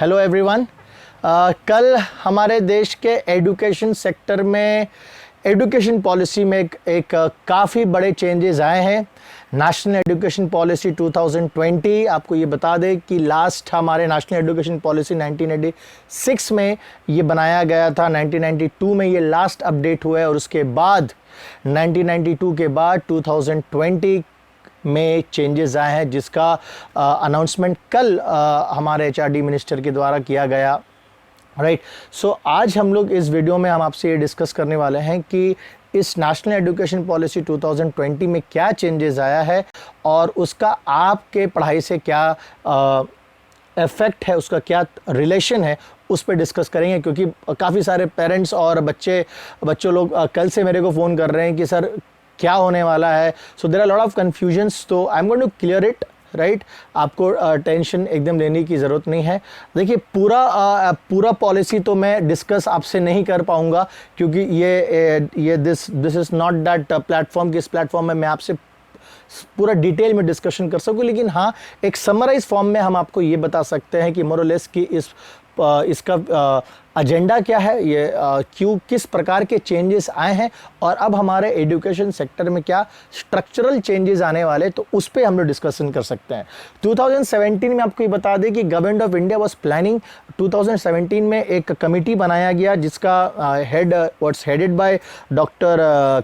Hello everyone. कल हमारे देश के एजुकेशन सेक्टर में एजुकेशन पॉलिसी में एक काफ़ी बड़े चेंजेस आए हैं। नेशनल एजुकेशन पॉलिसी 2020, आपको ये बता दें कि लास्ट हमारे नेशनल एजुकेशन पॉलिसी 1986 में ये बनाया गया था, 1992 में ये लास्ट अपडेट हुआ है और उसके बाद 1992 के बाद 2020 में चेंजेस आए हैं, जिसका अनाउंसमेंट कल हमारे एचआरडी मिनिस्टर के द्वारा किया गया। राइट, सो आज हम लोग इस वीडियो में हम आपसे ये डिस्कस करने वाले हैं कि इस नेशनल एजुकेशन पॉलिसी 2020 में क्या चेंजेस आया है और उसका आपके पढ़ाई से क्या इफ़ेक्ट है, उसका क्या रिलेशन है, उस पर डिस्कस करेंगे। क्योंकि काफ़ी सारे पेरेंट्स और बच्चों लोग कल से मेरे को फ़ोन कर रहे हैं कि सर क्या होने वाला है। So there are lot of confusions, तो I am going to clear it. Right, आपको टेंशन एकदम लेने की ज़रूरत नहीं है। देखिए, पूरा पॉलिसी तो मैं डिस्कस आपसे नहीं कर पाऊंगा, क्योंकि ये this is not that platform कि इस प्लेटफॉर्म में मैं आपसे पूरा डिटेल में डिस्कशन कर सकूं। लेकिन हाँ, एक समराइज फॉर्म में हम आपको ये बता सकते हैं कि मोरलेस कि इसका एजेंडा क्या है, ये किस प्रकार के चेंजेस आए हैं और अब हमारे एजुकेशन सेक्टर में क्या स्ट्रक्चरल चेंजेस आने वाले, तो उस पर हम लोग डिस्कशन कर सकते हैं। 2017 में आपको ये बता दें कि government of India was planning, 2017 में एक कमेटी बनाया गया जिसका हेडेड बाय डॉक्टर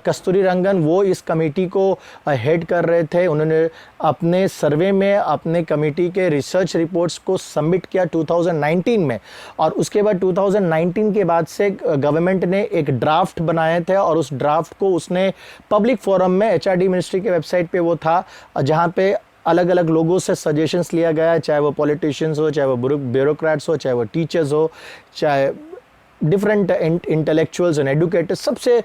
कस्तूरी रंगन। वो इस कमेटी को हेड कर रहे थे। उन्होंने अपने सर्वे में अपने कमेटी के रिसर्च रिपोर्ट्स को सबमिट किया 2019 में, और उसके बाद 2019 के बाद से गवर्नमेंट ने एक ड्राफ्ट बनाए थे और उस ड्राफ्ट को उसने पब्लिक फोरम में एचआरडी मिनिस्ट्री के वेबसाइट पे वो था, जहाँ पे अलग अलग लोगों से सजेशंस लिया गया, चाहे वो पॉलिटिशियंस हो, चाहे वो ब्यूरोक्रेट्स हो, चाहे वो टीचर्स हो, चाहे डिफरेंट इंटेलेक्चुअल्स एंड एडुकेटर्स, सबसे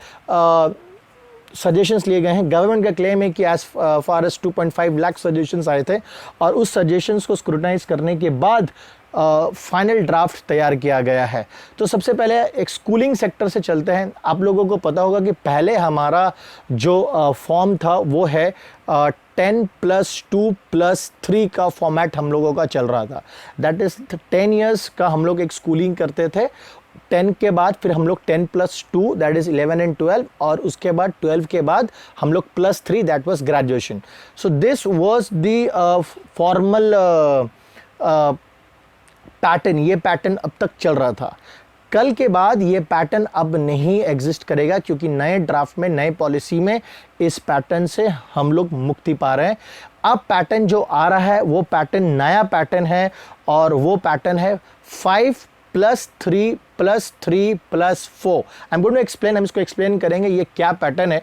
सजेशंस लिए गए हैं। गवर्नमेंट का क्लेम है कि as far as 2.5 lakh suggestions आए थे और उस सजेशंस को स्क्रूटनाइज करने के बाद फाइनल ड्राफ्ट तैयार किया गया है। तो सबसे पहले एक स्कूलिंग सेक्टर से चलते हैं। आप लोगों को पता होगा कि पहले हमारा जो फॉर्म था वो है 10+2+3 का फॉर्मेट हम लोगों का चल रहा था। दैट इज़ 10 ईयर्स का हम लोग एक स्कूलिंग करते थे। 10 के बाद फिर हम लोग 10+2 दैट इज़ 11 एंड 12, और उसके बाद 12 के बाद हम लोग +3 that was graduation. So this was the formal pattern. ये पैटर्न अब तक चल रहा था। कल के बाद ये पैटर्न अब नहीं एग्जिस्ट करेगा, क्योंकि नए ड्राफ्ट में, नए पॉलिसी में इस पैटर्न से हम लोग मुक्ति पा रहे हैं। अब पैटर्न जो आ रहा है वो पैटर्न नया पैटर्न है, और वो पैटर्न है 5+3+3+4। I am going to explain, हम इसको एक्सप्लेन करेंगे ये क्या पैटर्न है।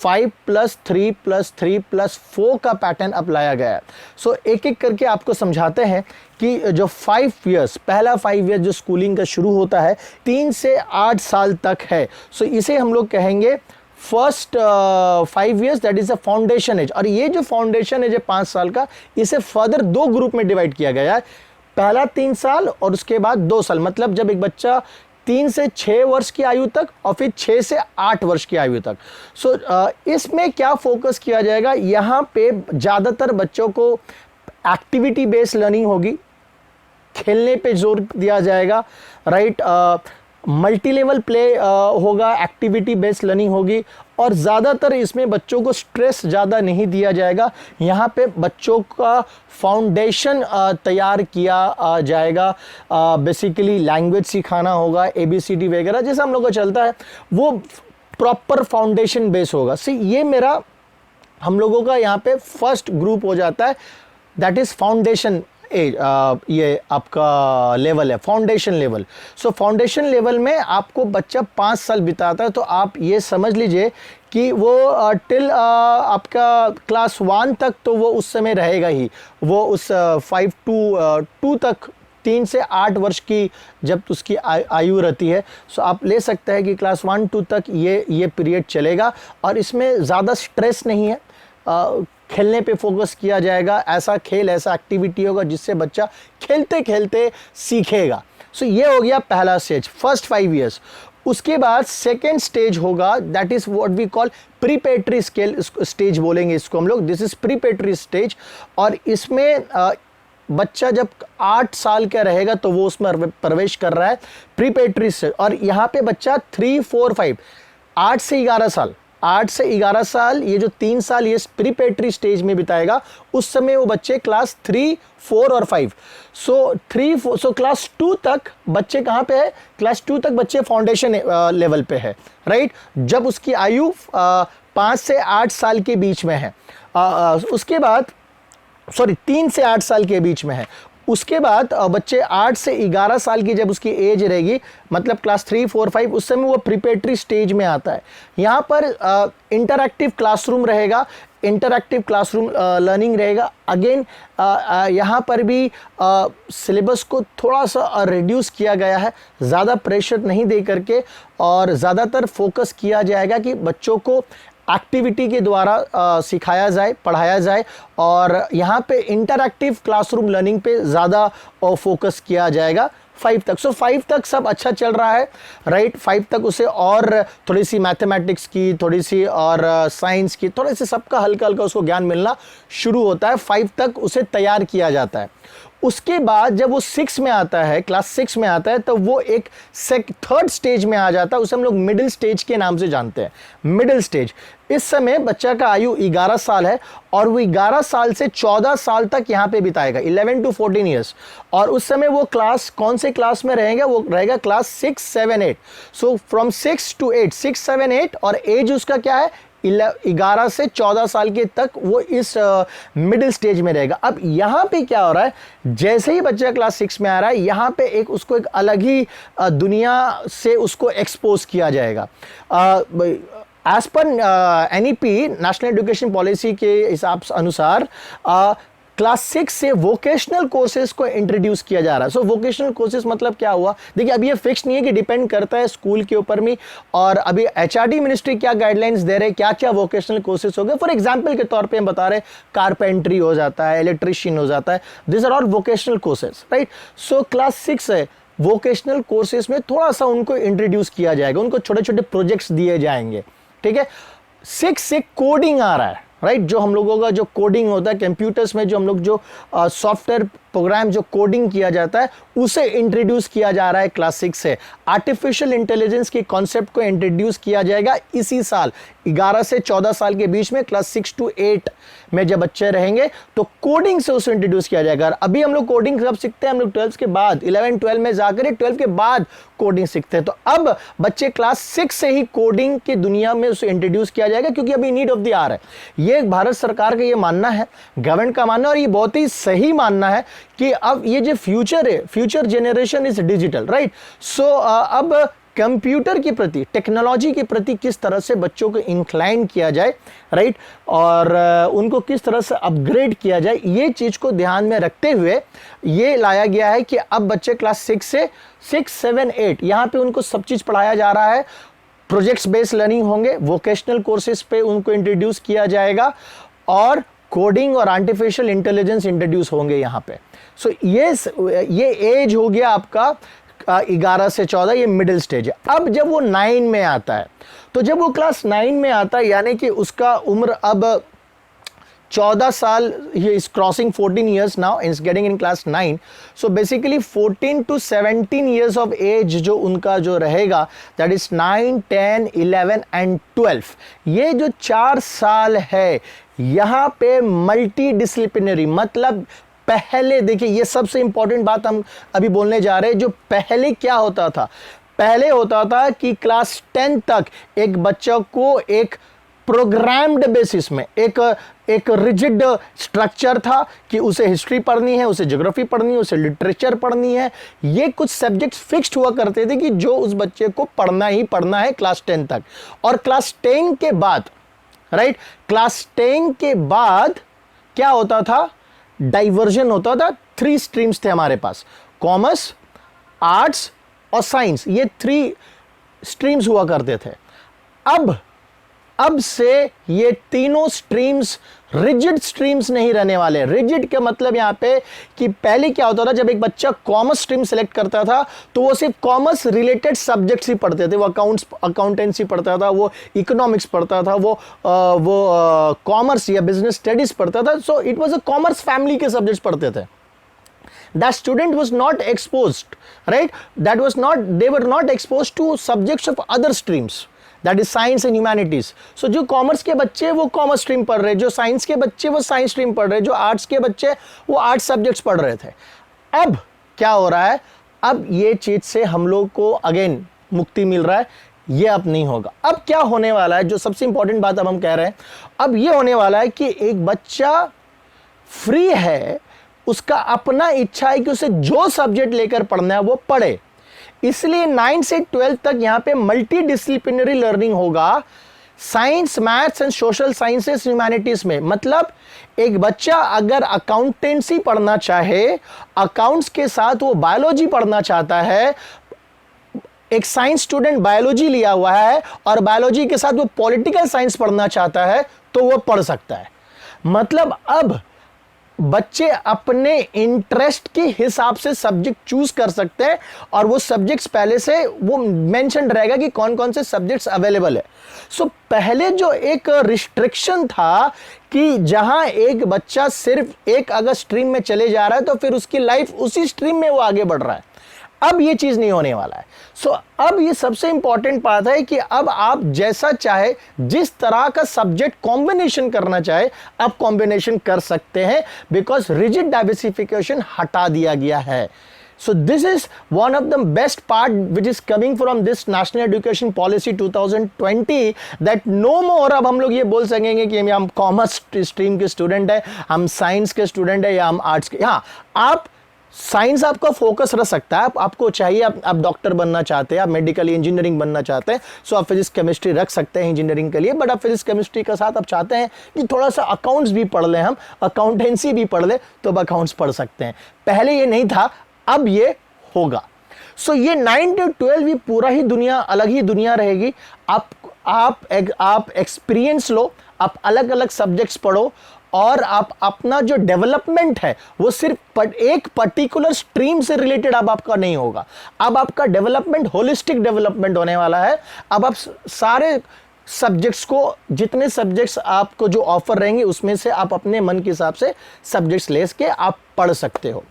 5+3+3+4 का पैटर्न अब लाया गया है। सो एक एक करके आपको समझाते हैं कि जो 5 ईयर्स, पहला 5 ईयर्स जो स्कूलिंग का शुरू होता है 3 से 8 साल तक है। सो इसे हम लोग कहेंगे first 5 years, that is a foundation age. और ये जो फाउंडेशन एज है 5 साल का, इसे फर्दर 2 ग्रुप में डिवाइड किया गया है। पहला 3 साल और उसके बाद 2 साल, मतलब जब एक बच्चा 3 से 6 वर्ष की आयु तक और फिर 6 से 8 वर्ष की आयु तक। सो इसमें क्या फोकस किया जाएगा, यहाँ पे ज़्यादातर बच्चों को एक्टिविटी बेस्ड लर्निंग होगी, खेलने पे जोर दिया जाएगा। राइट, मल्टी लेवल प्ले होगा, एक्टिविटी बेस्ड लर्निंग होगी, और ज़्यादातर इसमें बच्चों को स्ट्रेस ज़्यादा नहीं दिया जाएगा। यहाँ पे बच्चों का फाउंडेशन तैयार किया जाएगा। बेसिकली लैंग्वेज सिखाना होगा, ABCD वगैरह जैसा हम लोग को चलता है, वो प्रॉपर फाउंडेशन बेस होगा। सी ये मेरा हम लोगों का यहाँ पे फर्स्ट ग्रुप हो जाता है, दैट इज़ फाउंडेशन एज। ये आपका लेवल है फाउंडेशन लेवल। सो फाउंडेशन लेवल में आपको बच्चा 5 साल बिताता है, तो आप ये समझ लीजिए कि वो टिल आपका क्लास 1 तक तो वो उस समय रहेगा ही। वो उस 5 to 2 तक, 3 से 8 वर्ष की जब उसकी आयु रहती है, सो आप ले सकते हैं कि क्लास 1-2 तक ये पीरियड चलेगा, और इसमें ज़्यादा स्ट्रेस नहीं है। खेलने पे फोकस किया जाएगा, ऐसा खेल, ऐसा एक्टिविटी होगा जिससे बच्चा खेलते खेलते सीखेगा। सो ये हो गया पहला स्टेज, फर्स्ट 5 ईयर्स। उसके बाद सेकेंड स्टेज होगा, that is what we call preparatory stage बोलेंगे इसको हम लोग। दिस इज प्रीपेटरी स्टेज, और इसमें बच्चा जब 8 साल का रहेगा तो वो उसमें प्रवेश कर रहा है प्रीपेट्री से, और यहाँ पे बच्चा 3, 4, 5, 8 से 11 साल, 8 से 11 साल, ये जो 3 साल ये प्रीपेट्री स्टेज में बिताएगा, उस समय वो बच्चे क्लास 3, 4 और 5, सो क्लास 2 तक बच्चे कहाँ पे है, क्लास 2 तक बच्चे फाउंडेशन लेवल पे है, राइट, जब उसकी आयु 5 से 8 साल के बीच में है। उसके बाद 3 से 8 साल के बीच में है। उसके बाद बच्चे 8 से 11 साल की जब उसकी एज रहेगी, मतलब क्लास 3, 4, 5, उस समय वो प्रिपेटरी स्टेज में आता है। यहाँ पर इंटरैक्टिव क्लासरूम रहेगा, इंटरैक्टिव क्लासरूम लर्निंग रहेगा। अगेन यहाँ पर भी सिलेबस को थोड़ा सा रिड्यूस किया गया है, ज़्यादा प्रेशर नहीं दे करके, और ज़्यादातर फोकस किया जाएगा कि बच्चों को एक्टिविटी के द्वारा सिखाया जाए, पढ़ाया जाए, और यहाँ पे इंटरैक्टिव क्लासरूम लर्निंग पे ज़्यादा फोकस किया जाएगा 5 तक। 5 तक सब अच्छा चल रहा है, राइट। 5 तक उसे और थोड़ी सी मैथमेटिक्स की, थोड़ी सी और साइंस की, थोड़े से सबका हल्का हल्का उसको ज्ञान मिलना शुरू होता है। 5 तक उसे तैयार किया जाता है। उसके बाद जब वो 6 में आता है, क्लास 6 में आता है, तो वो एक थर्ड स्टेज में आ जाता है। उसे हम लोग मिडिल स्टेज के नाम से जानते हैं, मिडिल स्टेज। इस समय बच्चा का आयु 11 साल है, और वो 11 साल से 14 साल तक यहाँ पे बिताएगा, 11 to 14 ईयर्स। और उस समय वो क्लास, कौन से क्लास में रहेगा, वो रहेगा क्लास 6, 7, 8। सो फ्रॉम 6 to 8, 6, 7, 8, और एज उसका क्या है, 11 से 14 साल के तक वो इस मिडिल स्टेज में रहेगा। अब यहाँ पे क्या हो रहा है, जैसे ही बच्चा क्लास 6 में आ रहा है, यहाँ पे उसको एक अलग ही दुनिया से उसको एक्सपोज किया जाएगा। As per NEP, national education policy के हिसाब अनुसार क्लास 6 से वोकेशनल कोर्सेज को इंट्रोड्यूस किया जा रहा है। सो वोकेशनल कोर्सेज मतलब क्या हुआ, देखिए अभी ये फिक्स नहीं है कि डिपेंड करता है स्कूल के ऊपर में, और अभी एचआरडी मिनिस्ट्री क्या गाइडलाइंस दे रहे हैं, क्या क्या वोकेशनल कोर्सेज हो गए। फॉर एग्जांपल के तौर पे हम बता रहे हैं, कारपेंट्री हो जाता है, इलेक्ट्रिशियन हो जाता है, this are all vocational courses, right. So class 6 है, वोकेशनल कोर्सेज में थोड़ा सा उनको इंट्रोड्यूस किया जाएगा, उनको छोटे छोटे प्रोजेक्ट्स दिए जाएंगे, ठीक है। 6 से कोडिंग आ रहा है, राइट, जो हम लोगों का जो कोडिंग होता है कंप्यूटर्स में, जो हम लोग जो सॉफ्टवेयर प्रोग्राम जो कोडिंग किया जाता है, उसे इंट्रोड्यूस किया जा रहा है क्लास 6 से। आर्टिफिशियल इंटेलिजेंस के कॉन्सेप्ट को इंट्रोड्यूस किया जाएगा इसी साल, 11 से 14 साल के बीच में, क्लास 6 to 8 में जब बच्चे रहेंगे तो कोडिंग से उसे इंट्रोड्यूस किया जाएगा। अभी हम लोग कोडिंग कब सीखते हैं, हम लोग 12 के बाद, 11, 12 में जाकर 12 के बाद कोडिंग सीखते हैं। तो अब बच्चे क्लास 6 से ही कोडिंग की दुनिया में उसे इंट्रोड्यूस किया जाएगा, क्योंकि अभी नीड ऑफ द आवर है। ये भारत सरकार का ये मानना है, गवर्नमेंट का मानना है, और ये बहुत ही सही मानना है कि अब ये जो फ्यूचर है, future generation is digital, right. So अब कंप्यूटर के प्रति, टेक्नोलॉजी के प्रति किस तरह से बच्चों को इंक्लाइन किया जाए, राइट, और उनको किस तरह से अपग्रेड किया जाए, ये चीज को ध्यान में रखते हुए ये लाया गया है कि अब बच्चे क्लास 6 से 6, 7, 8 यहाँ पे उनको सब चीज पढ़ाया जा रहा है। प्रोजेक्ट्स बेस्ड लर्निंग होंगे, वोकेशनल कोर्सेज पे उनको इंट्रोड्यूस किया जाएगा, और कोडिंग और आर्टिफिशियल इंटेलिजेंस इंट्रोड्यूस होंगे यहाँ पे। सो ये एज हो गया आपका 11 से 14, ये मिडिल स्टेज है। अब जब वो 9 में आता है, तो जब वो क्लास 9 में आता है, यानी कि उसका उम्र अब 14 साल, he is crossing 14 years now and is getting in class 9. So basically 14 to 17 years of age जो उनका जो रहेगा, that is 9, 10, 11 and 12. ये जो 4 साल है, यहाँ पे मल्टी डिसिप्लिनरी, मतलब पहले देखिए, ये सबसे इंपॉर्टेंट बात हम अभी बोलने जा रहे हैं। जो पहले क्या होता था, पहले होता था कि क्लास 10 तक एक बच्चा को एक प्रोग्राम्ड बेसिस में, एक रिजिड स्ट्रक्चर था कि उसे हिस्ट्री पढ़नी है, उसे ज्योग्राफी पढ़नी है, उसे लिटरेचर पढ़नी है। ये कुछ सब्जेक्ट्स फिक्स्ड हुआ करते थे कि जो उस बच्चे को पढ़ना ही पढ़ना है क्लास 10 तक। और क्लास 10 के बाद, राइट, क्लास 10 के बाद क्या होता था, डाइवर्जन होता था। 3 स्ट्रीम्स थे हमारे पास, कॉमर्स, आर्ट्स और साइंस, ये 3 स्ट्रीम्स हुआ करते थे। अब से ये तीनों स्ट्रीम्स रिजिड स्ट्रीम्स नहीं रहने वाले। रिजिड का मतलब यहाँ पे कि पहले क्या होता था, जब एक बच्चा कॉमर्स स्ट्रीम सेलेक्ट करता था तो वो सिर्फ कॉमर्स रिलेटेड सब्जेक्ट्स ही पढ़ते थे। वो अकाउंटेंसी पढ़ता था, वो इकोनॉमिक्स पढ़ता था, वो कॉमर्स या बिजनेस स्टडीज पढ़ता था। So it was a commerce family के सब्जेक्ट्स पढ़ते थे, that student was not exposed, right? They were not exposed to subjects of other streams, that is science and humanities. So जो commerce के बच्चे वो commerce stream पढ़ रहे, जो साइंस के बच्चे वो साइंस स्ट्रीम पढ़ रहे, जो आर्ट्स के बच्चे वो आर्ट्स सब्जेक्ट्स पढ़ रहे थे। अब क्या हो रहा है, अब ये चीज से हम लोग को अगेन मुक्ति मिल रहा है, ये अब नहीं होगा। अब क्या होने वाला है, जो सबसे इंपॉर्टेंट बात अब हम कह रहे हैं, अब ये होने वाला है कि एक बच्चा फ्री है, उसका अपना इच्छा है कि उसे जो सब्जेक्ट लेकर पढ़ना है वो पढ़े। इसलिए 9 से 12 तक यहां पे मल्टी डिसिप्लिनरी लर्निंग होगा, science, maths and social sciences, humanities में। मतलब एक बच्चा अगर अकाउंटेंसी पढ़ना चाहे, अकाउंट्स के साथ वो बायोलॉजी पढ़ना चाहता है, एक साइंस स्टूडेंट बायोलॉजी लिया हुआ है और बायोलॉजी के साथ वो पॉलिटिकल साइंस पढ़ना चाहता है, तो वो पढ़ सकता है। मतलब अब बच्चे अपने इंटरेस्ट के हिसाब से सब्जेक्ट चूज कर सकते हैं और वो सब्जेक्ट्स पहले से वो मेंशन रहेगा कि कौन कौन से सब्जेक्ट्स अवेलेबल है। सो पहले जो एक रिस्ट्रिक्शन था कि जहां एक बच्चा सिर्फ एक अगर स्ट्रीम में चले जा रहा है तो फिर उसकी लाइफ उसी स्ट्रीम में वो आगे बढ़ रहा है, अब ये चीज नहीं होने वाला है। सो अब ये सबसे इंपॉर्टेंट बात है कि अब आप जैसा चाहे, जिस तरह का सब्जेक्ट कॉम्बिनेशन करना चाहे, आप कॉम्बिनेशन कर सकते हैं, बिकॉज रिजिड डाइवर्सिफिकेशन हटा दिया गया है। So this is one of the best part which is coming from this National Education Policy 2020, that no more अब हम लोग ये बोल सकेंगे कि हम कॉमर्स स्ट्रीम के स्टूडेंट है, हम साइंस के स्टूडेंट है या हम आर्ट्स के। हाँ, आप साइंस आपका फोकस रह सकता है, आपको चाहिए, आप डॉक्टर बनना चाहते हैं, आप मेडिकल इंजीनियरिंग बनना चाहते हैं, सो आप फिजिक्स केमिस्ट्री रख सकते हैं इंजीनियरिंग के लिए। बट आप फिजिक्स केमिस्ट्री के साथ आप चाहते हैं कि थोड़ा सा अकाउंट्स भी पढ़ लें, हम अकाउंटेंसी भी पढ़ लें, तो आप अकाउंट्स पढ़ सकते हैं। पहले ये नहीं था, अब ये होगा। सो ये 9 to 12 ये पूरा ही दुनिया, अलग ही दुनिया रहेगी। आप एक्सपीरियंस लो, आप अलग अलग सब्जेक्ट्स पढ़ो और आप अपना जो डेवलपमेंट है वो सिर्फ एक पर्टिकुलर स्ट्रीम से रिलेटेड अब आपका नहीं होगा। अब आपका डेवलपमेंट होलिस्टिक डेवलपमेंट होने वाला है। अब आप सारे सब्जेक्ट्स को, जितने सब्जेक्ट्स आपको जो ऑफर रहेंगे उसमें से आप अपने मन के हिसाब से सब्जेक्ट्स ले के आप पढ़ सकते हो।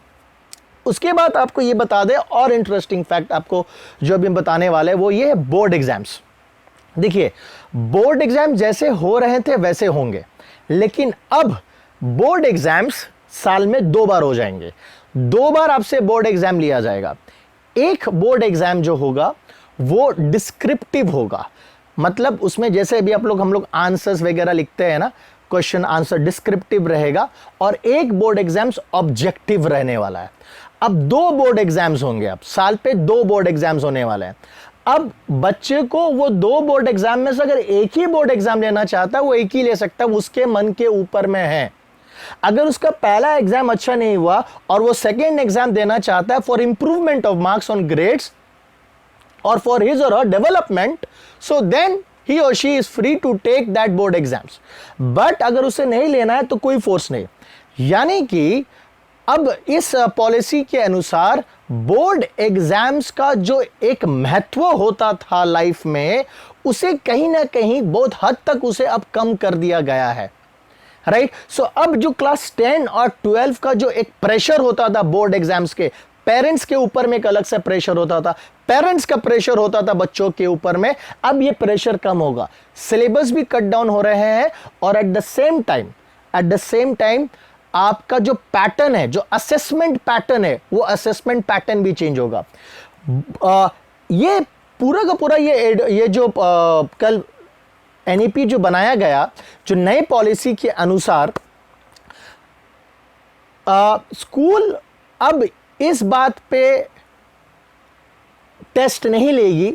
उसके बाद आपको ये बता दें, और इंटरेस्टिंग फैक्ट आपको जो अभी बताने वाले हैं वो ये है बोर्ड एग्जाम्स। देखिए, बोर्ड एग्जाम जैसे हो रहे थे वैसे होंगे, लेकिन अब बोर्ड एग्जाम्स साल में 2 बार हो जाएंगे। 2 बार आपसे बोर्ड एग्जाम लिया जाएगा। एक बोर्ड एग्जाम जो होगा वो डिस्क्रिप्टिव होगा, मतलब उसमें जैसे अभी हम लोग आंसर्स वगैरह लिखते हैं ना, क्वेश्चन आंसर डिस्क्रिप्टिव रहेगा, और एक बोर्ड एग्जाम्स ऑब्जेक्टिव रहने वाला है। अब 2 बोर्ड एग्जाम्स होंगे, अब साल पे 2 बोर्ड एग्जाम्स होने वाले हैं। अब बच्चे को वो 2 बोर्ड एग्जाम में से अगर एक ही बोर्ड एग्जाम लेना चाहता है वो एक ही ले सकता है, उसके मन के ऊपर में है। अगर उसका पहला एग्जाम अच्छा नहीं हुआ और वो सेकेंड एग्जाम देना चाहता है for improvement of marks on grades और for his or her development, so then he or she is free to take that board exams। But अगर उसे नहीं लेना है तो कोई फोर्स नहीं। यानी कि अब इस पॉलिसी के अनुसार बोर्ड एग्जाम्स का जो एक महत्व होता था लाइफ में, उसे कहीं ना कहीं बहुत हद तक उसे अब कम कर दिया गया है, राइट। सो अब जो क्लास 10 और 12 का जो एक प्रेशर होता था बोर्ड एग्जाम्स के, पेरेंट्स के ऊपर में एक अलग से प्रेशर होता था, पेरेंट्स का प्रेशर होता था बच्चों के ऊपर में, अब ये प्रेशर कम होगा। सिलेबस भी कट डाउन हो रहे हैं और एट द सेम टाइम आपका जो पैटर्न है, जो असेसमेंट पैटर्न है, वो असेसमेंट पैटर्न भी चेंज होगा। ये पूरा का पूरा ये जो कल एनईपी जो बनाया गया, जो नई पॉलिसी के अनुसार स्कूल अब इस बात पे टेस्ट नहीं लेगी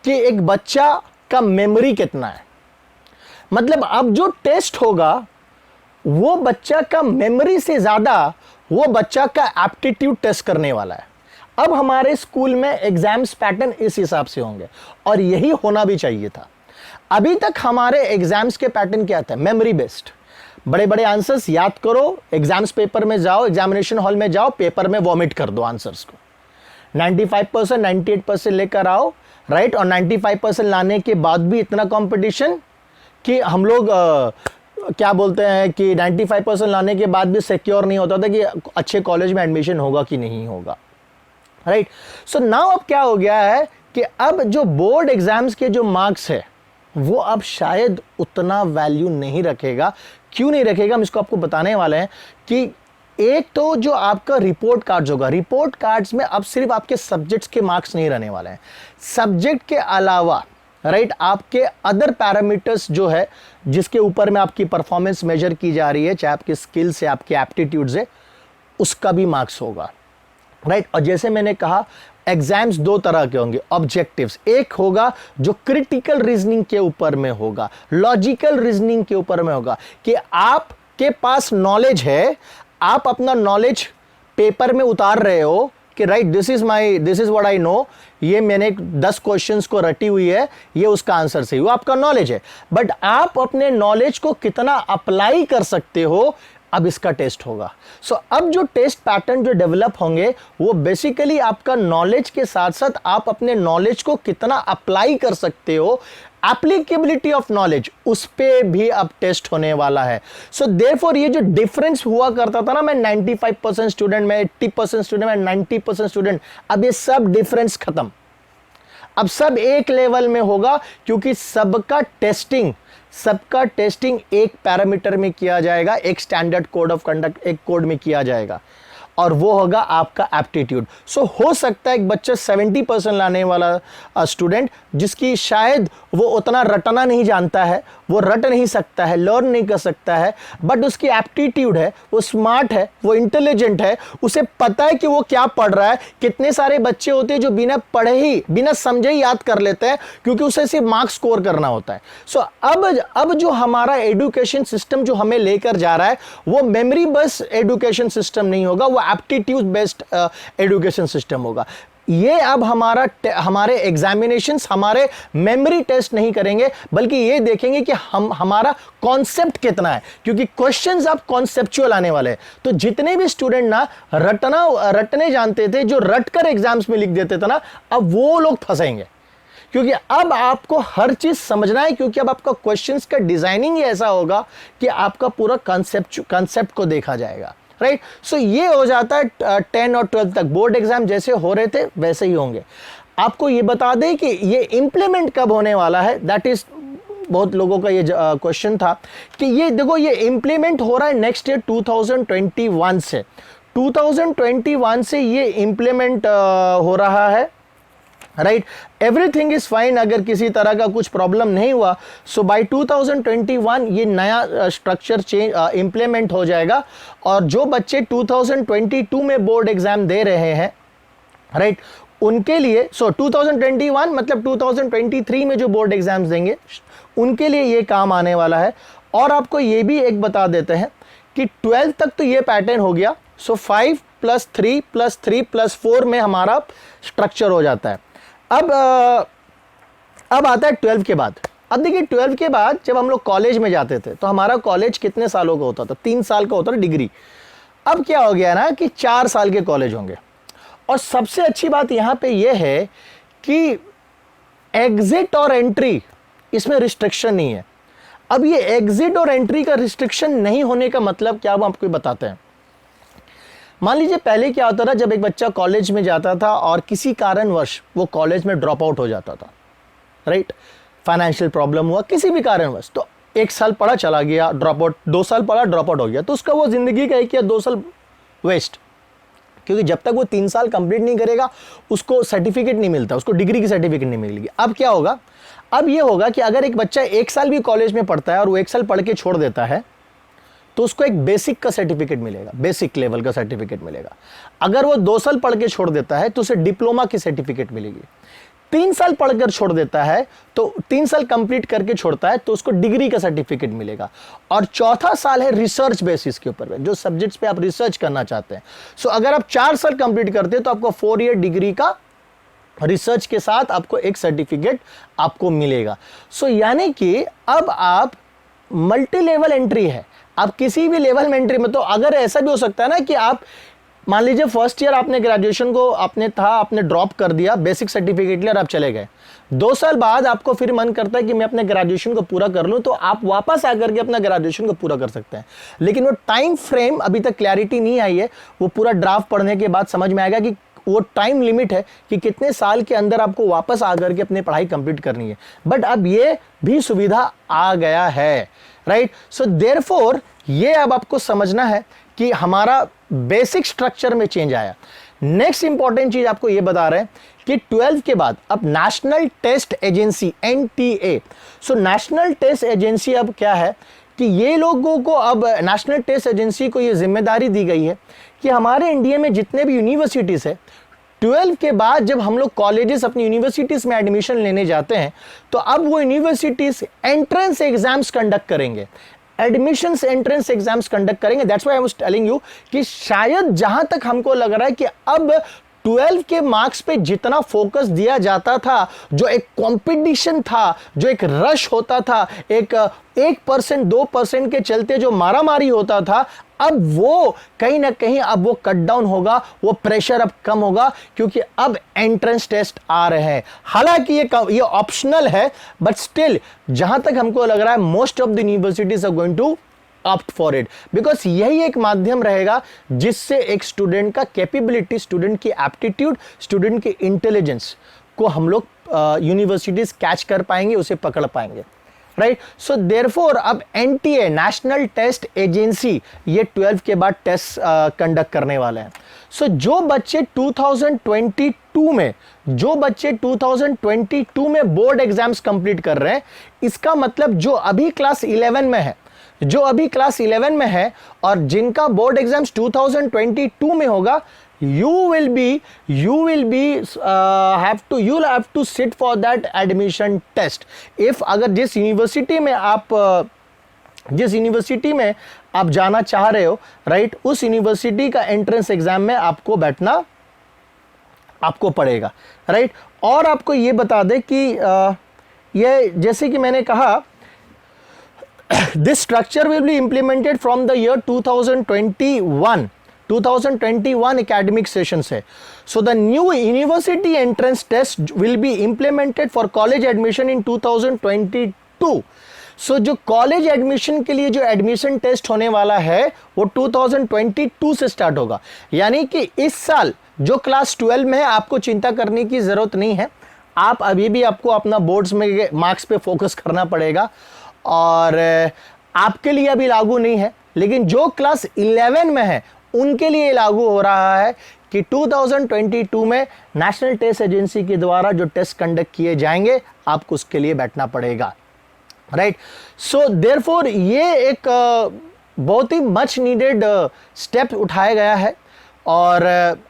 कि एक बच्चा का मेमोरी कितना है। मतलब अब जो टेस्ट होगा वो बच्चा का मेमोरी से ज्यादा वो बच्चा का एप्टीट्यूड टेस्ट करने वाला है। अब हमारे स्कूल में एग्जाम्स पैटर्न इस हिसाब से होंगे और यही होना भी चाहिए था। अभी तक हमारे एग्जाम्स के पैटर्न क्या था? मेमोरी बेस्ड, बड़े बड़े आंसर्स याद करो, एग्जाम्स पेपर में जाओ, एग्जामिनेशन हॉल में जाओ, पेपर में वॉमिट कर दो आंसर्स को, 95% 98% लेकर आओ, राइट। और 95% लाने के बाद भी इतना कंपटीशन कि हम लोग क्या बोलते हैं कि 95% लाने के बाद भी सिक्योर नहीं होता था कि अच्छे कॉलेज में एडमिशन होगा कि नहीं होगा, राइट। सो नाउ अब क्या हो गया है कि अब जो बोर्ड एग्जाम्स के जो मार्क्स है वो अब शायद उतना वैल्यू नहीं रखेगा। क्यों नहीं रखेगा, हम इसको आपको बताने वाले हैं कि एक तो जो आपका रिपोर्ट कार्ड्स होगा, रिपोर्ट कार्ड्स में अब सिर्फ आपके सब्जेक्ट्स के मार्क्स नहीं रहने वाले हैं, सब्जेक्ट के अलावा राइट आपके अदर पैरामीटर्स जो है जिसके ऊपर में आपकी परफॉर्मेंस मेजर की जा रही है, चाहे आपकी स्किल्स है, आपके एप्टीट्यूड्स है, उसका भी मार्क्स होगा, राइट। और जैसे मैंने कहा एग्जाम्स दो तरह के होंगे ऑब्जेक्टिव्स, एक होगा जो क्रिटिकल रीजनिंग के ऊपर में होगा, लॉजिकल रीजनिंग के ऊपर में होगा कि आपके पास नॉलेज है, आप अपना नॉलेज पेपर में उतार रहे हो कि right this is what I know, ये मैंने 10 क्वेश्चंस को रटी हुई है, ये उसका आंसर सही, वो आपका नॉलेज है। बट आप अपने नॉलेज को कितना अप्लाई कर सकते हो, अब इसका टेस्ट होगा। सो अब जो टेस्ट पैटर्न जो डेवलप होंगे वो बेसिकली आपका नॉलेज के साथ साथ आप अपने नॉलेज को कितना अप्लाई कर सकते हो, एप्लीकेबिलिटी ऑफ नॉलेज, उस पे भी अब टेस्ट होने वाला है। सो देयरफॉर ये जो डिफरेंस हुआ करता था ना, मैं 95% स्टूडेंट, मैं 80% स्टूडेंट, मैं 90% स्टूडेंट, अब ये सब डिफरेंस खत्म, अब सब एक लेवल में होगा क्योंकि सबका टेस्टिंग एक पैरामीटर में किया जाएगा, एक स्टैंडर्ड कोड ऑफ कंडक्ट, एक कोड में किया जाएगा, और वो होगा आपका एप्टीट्यूड। सो हो सकता है एक बच्चा 70% लाने वाला स्टूडेंट जिसकी शायद वो उतना रटना नहीं जानता है, वो रट नहीं सकता है, लर्न नहीं कर सकता है, बट उसकी एप्टीट्यूड है, वो स्मार्ट है, वो इंटेलिजेंट है, उसे पता है कि वो क्या पढ़ रहा है। कितने सारे बच्चे होते हैं जो बिना पढ़े ही, बिना समझे ही याद कर लेते हैं क्योंकि उसे सिर्फ मार्क्स स्कोर करना होता है। सो अब जो हमारा एजुकेशन सिस्टम जो हमें लेकर जा रहा है वो मेमोरी बस एजुकेशन सिस्टम नहीं होगा, वो एप्टीट्यूड बेस्ड एजुकेशन सिस्टम होगा। ये अब हमारे एग्जामिनेशंस, हमारे मेमोरी टेस्ट नहीं करेंगे, बल्कि ये देखेंगे कि हमारा कॉन्सेप्ट कितना है, क्योंकि क्वेश्चंस अब कॉन्सेप्चुअल आने वाले हैं। तो जितने भी स्टूडेंट ना रटने जानते थे, जो रटकर एग्जाम्स में लिख देते थे ना, अब वो लोग फंसेंगे, क्योंकि अब आपको हर चीज समझना है, क्योंकि अब आपका क्वेश्चंस का डिजाइनिंग ही ऐसा होगा कि आपका पूरा कॉन्सेप्ट को देखा जाएगा, राइट। सो ये हो जाता है 10 और 12 तक। बोर्ड एग्जाम जैसे हो रहे थे वैसे ही होंगे। आपको ये बता दें कि ये इंप्लीमेंट कब होने वाला है, दैट इज बहुत लोगों का ये क्वेश्चन था कि ये देखो ये इंप्लीमेंट हो रहा है नेक्स्ट ईयर 2021 से। 2021 से ये इंप्लीमेंट हो रहा है, राइट। एवरीथिंग इज फाइन, अगर किसी तरह का कुछ प्रॉब्लम नहीं हुआ, सो बाय 2021 ये नया स्ट्रक्चर चेंज इंप्लीमेंट हो जाएगा। और जो बच्चे 2022 में बोर्ड एग्जाम दे रहे हैं, राइट, उनके लिए 2021 मतलब 2023 में जो बोर्ड एग्जाम्स देंगे उनके लिए ये काम आने वाला है। और आपको ये भी एक बता देते हैं कि 12 तक तो ये पैटर्न हो गया, 5 + 3 + 3 + 4 में हमारा स्ट्रक्चर हो जाता है। अब आता है 12 के बाद। अब देखिए 12 के बाद जब हम लोग कॉलेज में जाते थे तो हमारा कॉलेज कितने सालों का होता था, 3 साल का होता था डिग्री। अब क्या हो गया ना कि 4 साल के कॉलेज होंगे। और सबसे अच्छी बात यहां पे ये है कि एग्जिट और एंट्री इसमें रिस्ट्रिक्शन नहीं है। अब ये एग्जिट और एंट्री का रिस्ट्रिक्शन नहीं होने का मतलब क्या, हम आपको बताते हैं। मान लीजिए पहले क्या होता था, जब एक बच्चा कॉलेज में जाता था और किसी कारणवश वो कॉलेज में ड्रॉप आउट हो जाता था, राइट, फाइनेंशियल प्रॉब्लम हुआ, किसी भी कारणवश, तो 1 साल पढ़ा चला गया ड्रॉप आउट, 2 साल पढ़ा ड्रॉप आउट हो गया, तो उसका वो जिंदगी का 1 या 2 साल वेस्ट। क्योंकि जब तक वो 3 साल कंप्लीट नहीं करेगा उसको सर्टिफिकेट नहीं मिलता, उसको डिग्री की सर्टिफिकेट नहीं मिलेगी। अब क्या होगा, अब ये होगा कि अगर एक बच्चा 1 साल भी कॉलेज में पढ़ता है और वो 1 साल पढ़ के छोड़ देता है तो उसको एक बेसिक का सर्टिफिकेट मिलेगा, बेसिक लेवल का सर्टिफिकेट मिलेगा। अगर वो 2 साल पढ़ के छोड़ देता है तो उसे डिप्लोमा की सर्टिफिकेट मिलेगी। 3 साल पढ़कर छोड़ देता है तो 3 साल कंप्लीट करके छोड़ता है तो उसको डिग्री का सर्टिफिकेट मिलेगा। और चौथा साल है रिसर्च बेसिस के ऊपर, जो सब्जेक्ट्स पे आप रिसर्च करना चाहते हैं। सो अगर आप 4 साल कंप्लीट करते हैं तो आपको 4 ईयर डिग्री का रिसर्च के साथ आपको एक सर्टिफिकेट आपको मिलेगा। सो यानी कि अब आप मल्टी लेवल एंट्री है, आप किसी भी लेवल में एंट्री में, तो अगर ऐसा भी हो सकता है ना कि आप मान लीजिए फर्स्ट ईयर आपने ग्रेजुएशन को आपने ड्रॉप कर दिया, बेसिक सर्टिफिकेट लिया और आप चले गए। 2 साल बाद आपको फिर मन करता है कि मैं अपने ग्रेजुएशन को पूरा कर लूं, तो आप वापस आकर के अपना ग्रेजुएशन को पूरा कर सकते हैं। लेकिन वो टाइम फ्रेम अभी तक क्लैरिटी नहीं आई है, वो पूरा ड्राफ्ट पढ़ने के बाद समझ में आएगा कि वो टाइम लिमिट है कि कितने साल के अंदर आपको वापस आकर के अपनी पढ़ाई कंप्लीट करनी है। बट अब ये भी सुविधा आ गया है, राइट। सो देयरफॉर ये अब आपको समझना है कि हमारा बेसिक स्ट्रक्चर में चेंज आया। नेक्स्ट इंपॉर्टेंट चीज आपको ये बता रहे हैं कि 12 के बाद अब national test agency NTA, so national test agency अब क्या है कि ये लोगों को अब नेशनल टेस्ट एजेंसी को ये जिम्मेदारी दी गई है कि हमारे इंडिया में जितने भी यूनिवर्सिटीज है, 12 के बाद जब हम लोग कॉलेजेस अपनी यूनिवर्सिटीज में एडमिशन लेने जाते हैं, तो अब वो यूनिवर्सिटीज एंट्रेंस एग्जाम्स कंडक्ट करेंगे, एडमिशंस एंट्रेंस एग्जाम्स कंडक्ट करेंगे। That's why I was telling you कि शायद जहां तक हमको लग रहा है कि अब 12 के मार्क्स पे जितना फोकस दिया जाता था, जो एक कंपटीशन था, जो एक रश होता था, एक 1% 2% के चलते जो मारामारी होता था, अब वो कहीं ना कहीं अब वो कट डाउन होगा, वो प्रेशर अब कम होगा, क्योंकि अब एंट्रेंस टेस्ट आ रहे हैं। हालांकि ये ऑप्शनल है, बट स्टिल जहां तक हमको लग रहा है most of the universities are going to opt for it, because यही एक माध्यम रहेगा जिससे एक स्टूडेंट का कैपेबिलिटी, स्टूडेंट की एप्टीट्यूड, स्टूडेंट की इंटेलिजेंस को हम लोग यूनिवर्सिटीज कैच कर पाएंगे, उसे पकड़ पाएंगे, राइट। सो देयरफॉर अब NTA नेशनल टेस्ट एजेंसी ये 12 के बाद टेस्ट कंडक्ट करने वाले हैं। सो जो बच्चे 2022 में बोर्ड एग्जाम्स कंप्लीट कर रहे हैं, इसका मतलब जो अभी क्लास 11 में है और जिनका बोर्ड एग्जाम्स 2022 में होगा, you'll have to sit for that admission test. if अगर जिस यूनिवर्सिटी में आप जाना चाह रहे हो, राइट, उस यूनिवर्सिटी का एंट्रेंस एग्जाम में आपको बैठना आपको पड़ेगा, राइट। और आपको ये बता दे कि ये जैसे कि मैंने कहा, this structure will be implemented from the year 2021 academic session से। So the new university entrance test will be implemented for college admission in 2022। So जो कॉलेज एडमिशन के लिए जो एडमिशन टेस्ट होने वाला है वो 2022 से स्टार्ट होगा। यानी कि इस साल जो क्लास 12 में है, आपको चिंता करने की जरूरत नहीं है। आप अभी भी आपको अपना बोर्ड्स में मार्क्स पे फोकस करना पड़ेगा और आपके लिए अभी लागू नहीं है, लेकिन जो क्लास 11 में है उनके लिए लागू हो रहा है कि 2022 में नेशनल टेस्ट एजेंसी के द्वारा जो टेस्ट कंडक्ट किए जाएंगे, आपको उसके लिए बैठना पड़ेगा, राइट। सो देयरफॉर ये एक बहुत ही मच नीडेड स्टेप उठाया गया है और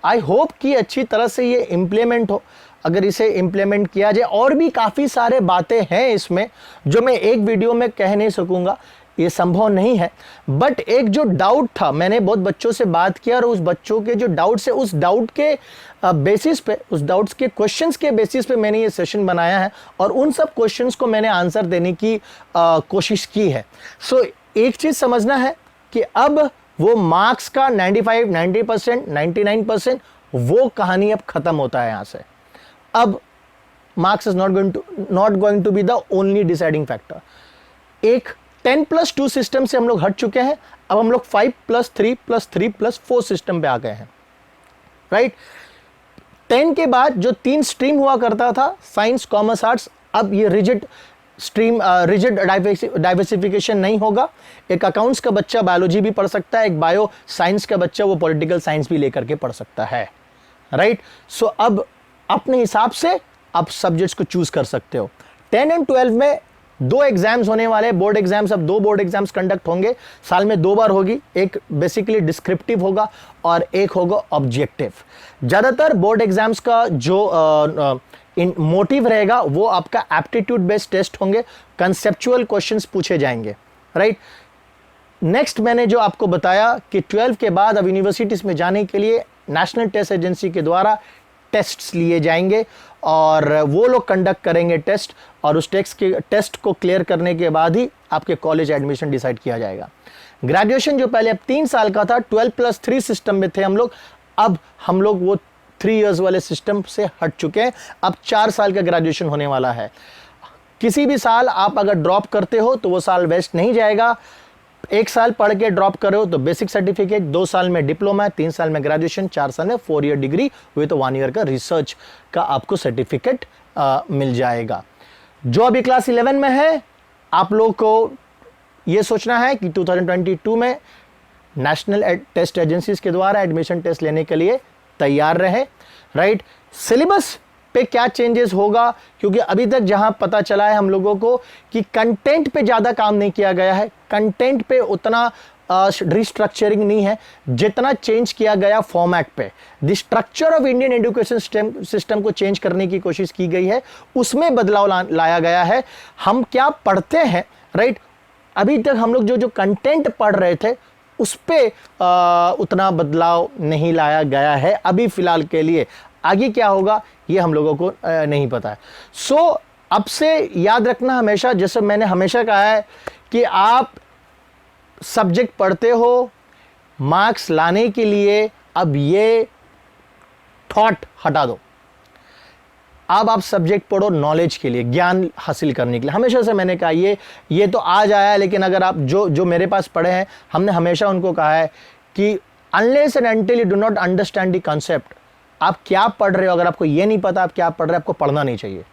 आई होप कि अच्छी तरह से ये इम्प्लीमेंट हो। अगर इसे इम्प्लीमेंट किया जाए, और भी काफ़ी सारे बातें हैं इसमें जो मैं एक वीडियो में कह नहीं सकूंगा, ये संभव नहीं है। बट एक जो डाउट था, मैंने बहुत बच्चों से बात किया और उस बच्चों के जो डाउट्स है, उस डाउट के बेसिस पे, उस डाउट्स के क्वेश्चंस के बेसिस पे मैंने ये सेशन बनाया है और उन सब क्वेश्चंस को मैंने आंसर देने की कोशिश की है। सो एक चीज़ समझना है कि अब वो मार्क्स का 95, 90%, 99% वो कहानी अब खत्म होता है यहाँ से। अब marks is not going to be the only deciding factor. एक 10+2 सिस्टम से हम लोग हट चुके हैं, अब हम लोग 5+3+3+4 सिस्टम पे आ गए हैं, राइट। 10 के बाद जो 3 स्ट्रीम हुआ करता था, साइंस, कॉमर्स, आर्ट्स, अब ये रिजिड डाइवर्सिफिकेशन नहीं होगा। एक अकाउंट्स का बच्चा बायोलॉजी भी पढ़ सकता है, एक बायो साइंस का बच्चा वो पॉलिटिकल साइंस भी लेकर के पढ़ सकता है, राइट। सो अब अपने हिसाब से आप सब्जेक्ट्स को चूज कर सकते हो। 10 और 12 में 2 एग्जाम्स होने वाले, बोर्ड एग्जाम्स, अब 2 बोर्ड एग्जाम्स कंडक्ट होंगे, साल में 2 बार होगी। एक बेसिकली डिस्क्रिप्टिव होगा और एक होगा ऑब्जेक्टिव। ज़्यादातर बोर्ड एग्जाम्स का जो मोटिव रहेगा वो आपका एप्टीट्यूड बेस्ड टेस्ट होंगे, कंसेप्चुअल क्वेश्चंस पूछे जाएंगे, राइट। नेक्स्ट मैंने जो आपको बताया कि 12 के बाद अब यूनिवर्सिटीज़ में जाने के लिए नेशनल टेस्ट एजेंसी के द्वारा टेस्ट्स लिए जाएंगे और वो लोग कंडक्ट करेंगे टेस्ट, और उस टेस्ट को क्लियर करने के बाद ही आपके कॉलेज एडमिशन डिसाइड किया जाएगा। ग्रेजुएशन जो पहले अब 3 साल का था, 12+3 सिस्टम में थे हम लोग, अब हम लोग वो 3 इयर्स वाले सिस्टम से हट चुके हैं, अब 4 साल का ग्रेजुएशन होने वाला है। किसी भी साल आप अगर ड्रॉप करते हो तो वो साल वेस्ट नहीं जाएगा। 1 साल पढ़ के ड्रॉप करो तो बेसिक सर्टिफिकेट, 2 साल में डिप्लोमा, 3 साल में ग्रेजुएशन, 4 साल में 4 ईयर डिग्री हुई तो 1 ईयर का रिसर्च का आपको सर्टिफिकेट मिल जाएगा। जो अभी क्लास 11 में है, आप लोग को ये सोचना है कि 2022 में नेशनल टेस्ट एजेंसीज के द्वारा एडमिशन टेस्ट लेने के लिए तैयार रहे, राइट। सिलेबस पे क्या चेंजेस होगा, क्योंकि अभी तक जहां पता चला है हम लोगों को कि कंटेंट पे ज़्यादा काम नहीं किया गया है, कंटेंट पे उतना रिस्ट्रक्चरिंग नहीं है जितना चेंज किया गया फॉर्मेट पे। The structure of Indian education system को चेंज करने की कोशिश की गई है, उसमें बदलाव लाया गया है। हम क्या पढ़ते हैं, राइट, अभी तक हम लोग जो कंटेंट पढ़ रहे थे उस पर उतना बदलाव नहीं लाया गया है अभी फिलहाल के लिए। आगे क्या होगा ये हम लोगों को नहीं पता है। सो अब से याद रखना हमेशा, जैसे मैंने हमेशा कहा है कि आप सब्जेक्ट पढ़ते हो मार्क्स लाने के लिए, अब ये थॉट हटा दो। अब आप सब्जेक्ट पढ़ो नॉलेज के लिए, ज्ञान हासिल करने के लिए। हमेशा से मैंने कहा ये तो आज आया है, लेकिन अगर आप जो मेरे पास पढ़े हैं, हमने हमेशा उनको कहा है कि unless and until you do not understand the concept, आप क्या पढ़ रहे हो, अगर आपको ये नहीं पता आप क्या पढ़ रहे हो, आपको पढ़ना नहीं चाहिए।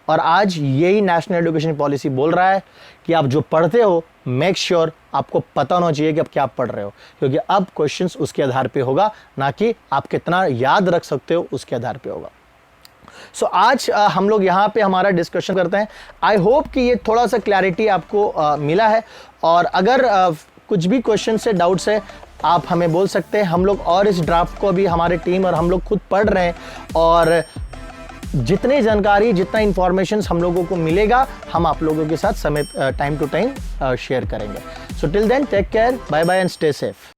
और आज यही नेशनल एजुकेशन पॉलिसी बोल रहा है कि आप जो पढ़ते हो मेक श्योर आपको पता होना चाहिए कि आप क्या पढ़ रहे हो, क्योंकि अब क्वेश्चंस उसके आधार पे होगा, ना कि आप कितना याद रख सकते हो उसके आधार पे होगा। सो आज हम लोग यहाँ पे हमारा डिस्कशन करते हैं। आई होप कि ये थोड़ा सा क्लैरिटी आपको मिला है, और अगर कुछ भी क्वेश्चन से डाउट्स है आप हमें बोल सकते हैं। हम लोग और इस ड्राफ्ट को अभी हमारे टीम और हम लोग खुद पढ़ रहे हैं, और जितनी जानकारी जितना इंफॉर्मेशन हम लोगों को मिलेगा हम आप लोगों के साथ समय टाइम टू टाइम शेयर करेंगे। So till then take care, bye bye and stay safe.